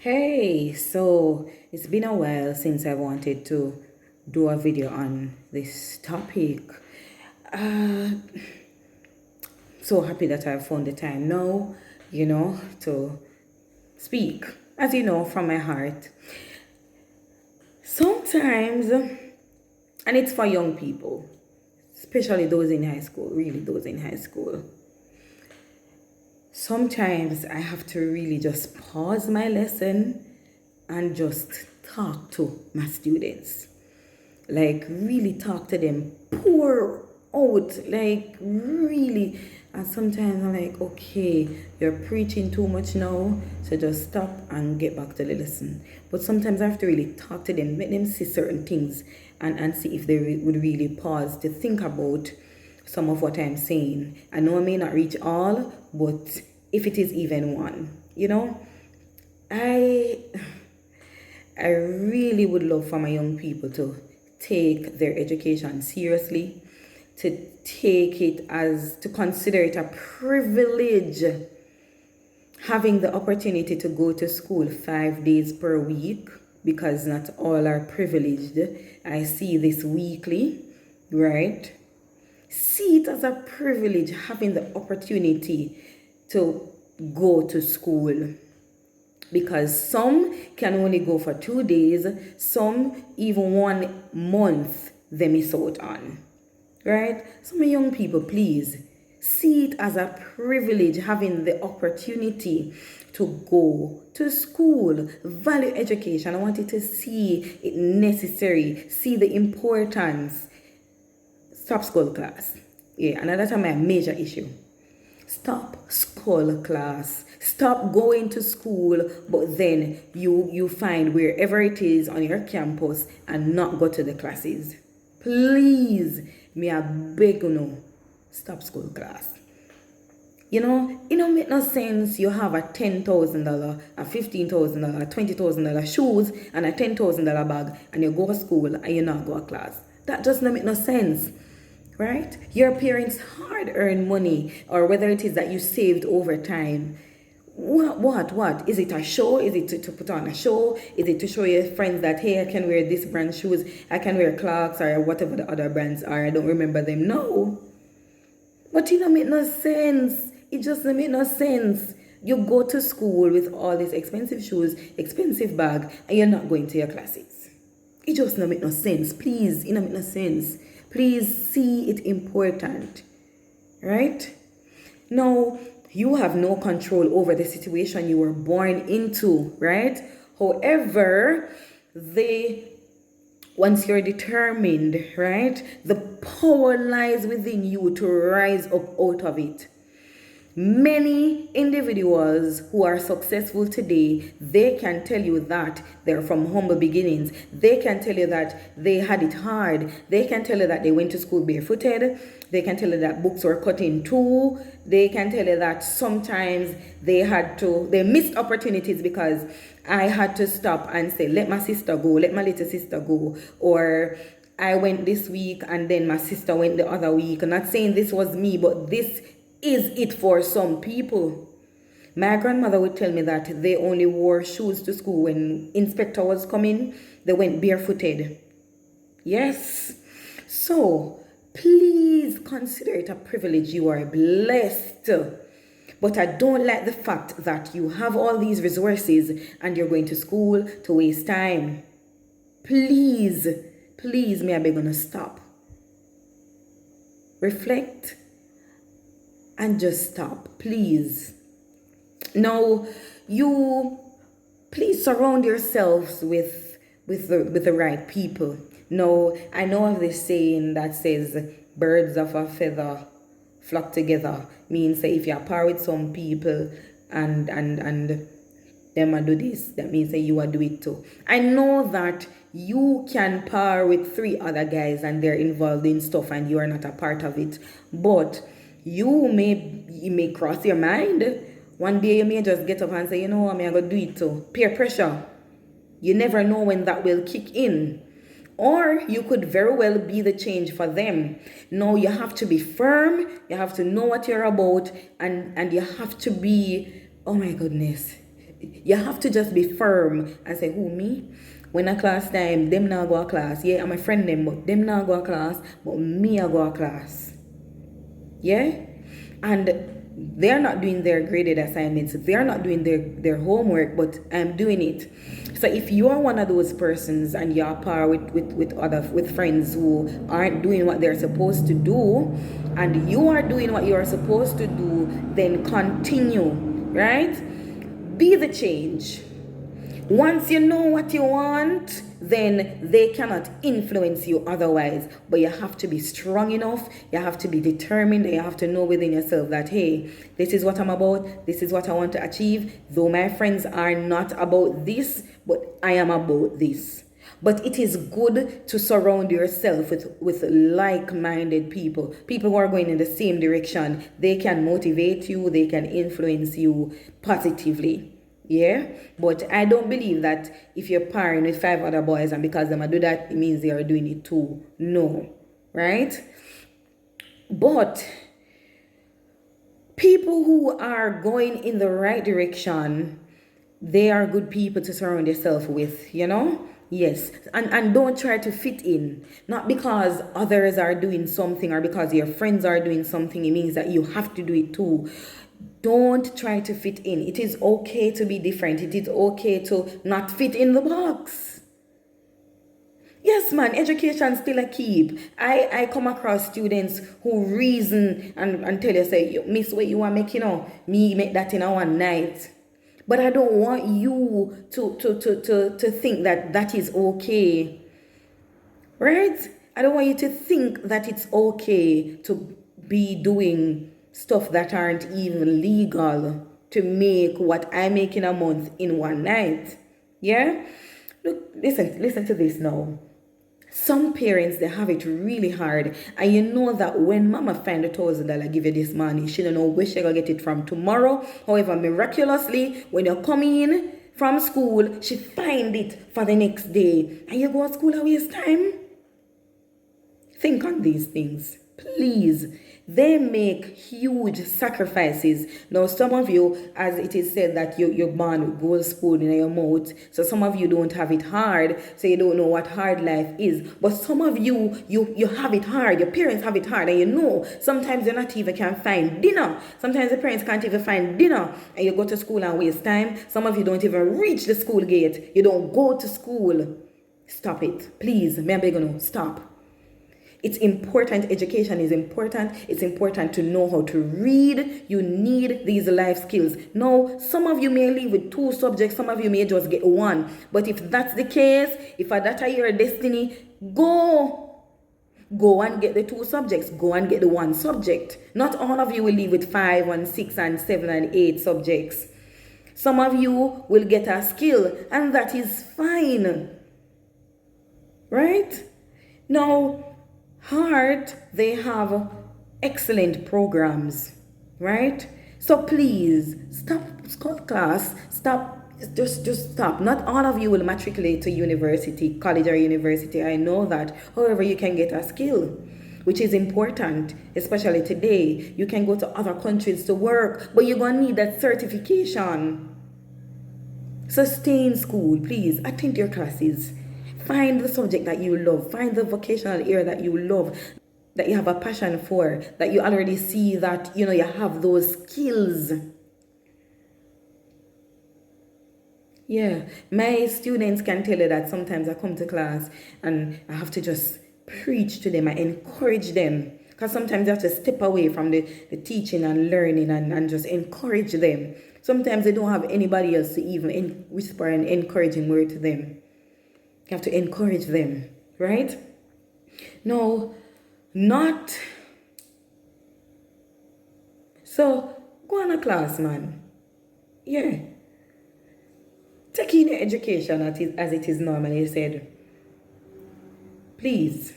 Hey, so it's been a while since I wanted to do a video on this topic. Uh, so happy that I found the time now, to speak, as you know, from my heart. Sometimes, and it's for young people, especially those in high school, really those in high school. Sometimes I have to really just pause my lesson and just talk to my students. Like, really talk to them, pour out, like, really. And sometimes I'm like, okay, you're preaching too much now, so just stop and get back to the lesson. But sometimes I have to really talk to them, make them see certain things, and see if they would really pause to think about some of what I'm saying. I know I may not reach all, but if it is even one, I I really would love for my young people to take their education seriously, to consider it a privilege, having the opportunity to go to school 5 days per week, because not all are privileged. I see this weekly, right? See it as a privilege, having the opportunity to go to school, because some can only go for 2 days, some even 1 month they miss out on, right? So my young people, please see it as a privilege, having the opportunity to go to school. Value education. I want you to see it necessary, see the importance. Stop school class. Yeah, and that's my major issue. Stop school class. Stop going to school, but then you find wherever it is on your campus and not go to the classes. Please, me I beg you, stop school class. It don't make no sense you have a $10,000, a $15,000, $20,000 shoes and a $10,000 bag, and you go to school and you not go to class. That just don't make no sense. Right? Your parents hard earned money, or whether it is that you saved over time. What? Is it a show? Is it to put on a show? Is it to show your friends that, hey, I can wear this brand shoes, I can wear Clarks or whatever the other brands are, I don't remember them? No. But it don't make no sense. It just don't make no sense. You go to school with all these expensive shoes, expensive bag, and you're not going to your classes. It just don't make no sense. Please, it don't make no sense. Please see it important, right? Now, you have no control over the situation you were born into, right? However, once you're determined, right, the power lies within you to rise up out of it. Many individuals who are successful today, they can tell you that they're from humble beginnings. They can tell you that they had it hard. They can tell you that they went to school barefooted. They can tell you that books were cut in two. They can tell you that sometimes they missed opportunities because I had to stop and say, let my sister go, let my little sister go. Or I went this week and then my sister went the other week. I'm not saying this was me, but this is it for some people. My grandmother would tell me that they only wore shoes to school when inspector was coming. They went barefooted. Yes. So please consider it a privilege. You are blessed. But I don't like the fact that you have all these resources and you're going to school to waste time. Please, may I beg you to stop. Reflect and just stop, please. Now, please surround yourselves with the right people. Now, I know of this saying that says, birds of a feather flock together. Means that if you're par with some people and them a do this, that means that you are do it too. I know that you can par with 3 other guys and they're involved in stuff and you are not a part of it. But you may cross your mind. One day you may just get up and say, I'm going to do it too. Peer pressure. You never know when that will kick in. Or you could very well be the change for them. No, you have to be firm. You have to know what you're about. And you have to be, oh my goodness, you have to just be firm and say, who, me? When a class time, them now go to class. Yeah, I'm a friend them, but them now go to class, but me I go to class. Yeah? And they're not doing their graded assignments. They're not doing their homework, but I'm doing it. So if you are one of those persons and you're par with friends who aren't doing what they're supposed to do, and you are doing what you're supposed to do, then continue, right? Be the change. Once you know what you want, then they cannot influence you otherwise. But you have to be strong enough, you have to be determined, and you have to know within yourself that, hey, this is what I'm about, this is what I want to achieve. Though my friends are not about this, but I am about this. But it is good to surround yourself with like-minded people who are going in the same direction. They can motivate you, they can influence you positively. Yeah, but I don't believe that if you're pairing with 5 other boys and because them do that, it means they are doing it too. No, right? But people who are going in the right direction, they are good people to surround yourself with, you know? Yes, and don't try to fit in. Not because others are doing something or because your friends are doing something, it means that you have to do it too. Don't try to fit in. It is okay to be different. It is okay to not fit in the box. Yes, man, education still a keep. I come across students who reason and tell you, say, miss, what you want to make, me make that in a one night. But I don't want you to think that that is okay. Right? I don't want you to think that it's okay to be doing stuff that aren't even legal to make what I make in a month in one night. Yeah? Look, listen to this now. Some parents, they have it really hard, and you know that when mama find $1,000 give you this money, she don't know where she gonna get it from tomorrow. However, miraculously, when you're coming in from school, she find it for the next day, and you go to school and waste time. Think on these things, please. They make huge sacrifices. Now, some of you, as it is said that you're born with gold spoon in your mouth, so some of you don't have it hard, so you don't know what hard life is. But some of you, you have it hard. Your parents have it hard, and you know sometimes you not even can find dinner. Sometimes the parents can't even find dinner, and you go to school and waste time. Some of you don't even reach the school gate. You don't go to school. Stop it, please. May I beg you, stop. It's important. Education is important. It's important to know how to read. You need these life skills. Now, some of you may leave with 2 subjects. Some of you may just get 1. But if that's the case, if that are your destiny, go and get the 2 subjects. Go and get the 1 subject. Not all of you will leave with 5 and 6 and 7 and 8 subjects. Some of you will get a skill, and that is fine. Right? Now, Heart, they have excellent programs, right? So please, stop school class, just stop. Not all of you will matriculate to university, college or university, I know that. However, you can get a skill, which is important, especially today. You can go to other countries to work, but you're going to need that certification. So stay in school, please, attend your classes. Find the subject that you love. Find the vocational area that you love, that you have a passion for, that you already see that, you have those skills. Yeah, my students can tell you that sometimes I come to class and I have to just preach to them. I encourage them. Because sometimes you have to step away from the teaching and learning and just encourage them. Sometimes they don't have anybody else to even whisper an encouraging word to them. You have to encourage them, right? No, not. So, go on a class, man. Yeah. Take in your education as it is normally said. Please,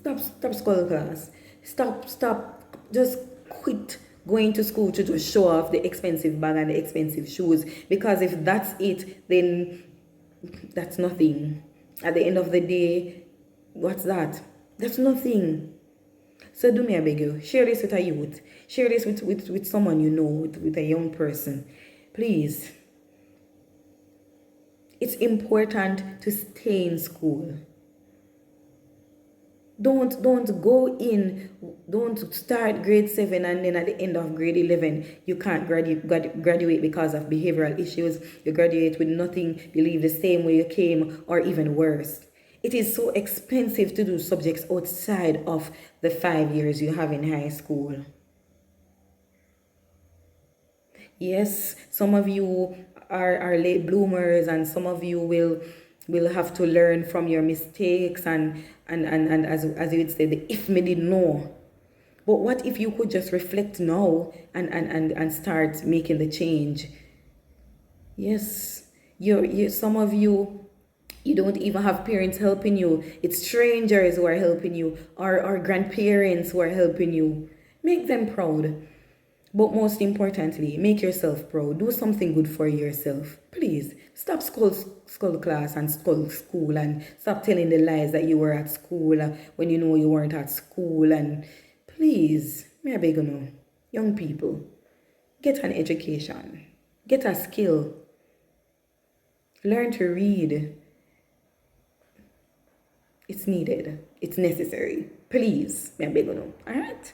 stop school class. Stop. Just quit going to school to just show off the expensive bag and the expensive shoes. Because if that's it, then that's nothing. At the end of the day, what's that? That's nothing. So do me a beg you. Share this with a youth. Share this with someone you know, with a young person. Please. It's important to stay in school. Don't go in, don't start grade 7 and then at the end of grade 11 you can't graduate because of behavioral issues. You graduate with nothing, you leave the same way you came, or even worse. It is so expensive to do subjects outside of the 5 years you have in high school. Yes, some of you are late bloomers, and some of you will have to learn from your mistakes, and as you would say, the if me didn't know. But what if you could just reflect now and start making the change? Yes, you some of you don't even have parents helping you. It's strangers who are helping you, or grandparents who are helping you. Make them proud. But most importantly, make yourself proud. Do something good for yourself. Please stop school class and school, and stop telling the lies that you were at school when you know you weren't at school. And please, may I beg you know, young people, get an education, get a skill, learn to read. It's needed. It's necessary. Please, may I beg you know. All right.